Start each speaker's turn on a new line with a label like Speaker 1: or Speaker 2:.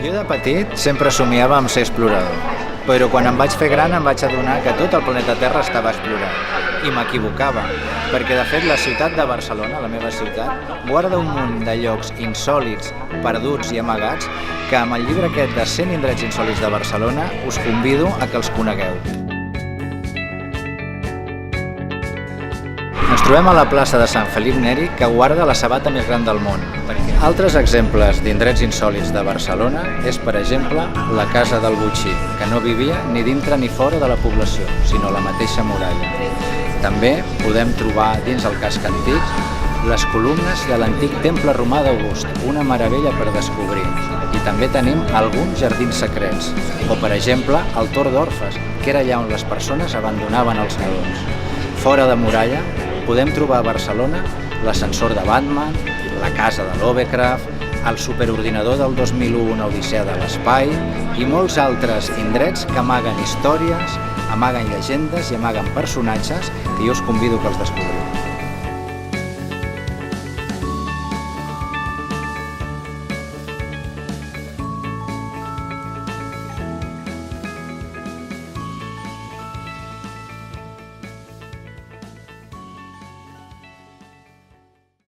Speaker 1: Jo de petit sempre somiava amb ser explorador, però quan em vaig fer gran em vaig adonar que tot el planeta Terra estava explorat. I m'equivocava, perquè de fet la ciutat de Barcelona, la meva ciutat, guarda un munt de llocs insòlits, perduts i amagats que amb el llibre aquest de 100 indrets insòlits de Barcelona us convido a que els conegueu. Ens trobem a la plaça de Sant Felip Neri, que guarda la sabata més gran del món. Altres exemples d'indrets insòlits de Barcelona és, per exemple, la Casa del Botxí, que no vivia ni dintre ni fora de la població, sinó la mateixa muralla. També podem trobar dins el casc antic les columnes de l'antic temple romà d'August, una meravella per descobrir. I també tenim alguns jardins secrets, o per exemple el Tor d'Orfes, que era allà on les persones abandonaven els nadons. Fora de muralla podem trobar a Barcelona l'ascensor de Batman, la casa de Lovecraft, el superordinador del 2001, una odissea de l'espai i molts altres indrets que amaguen històries, amaguen llegendes i amaguen personatges que jo us convido que els descobriu.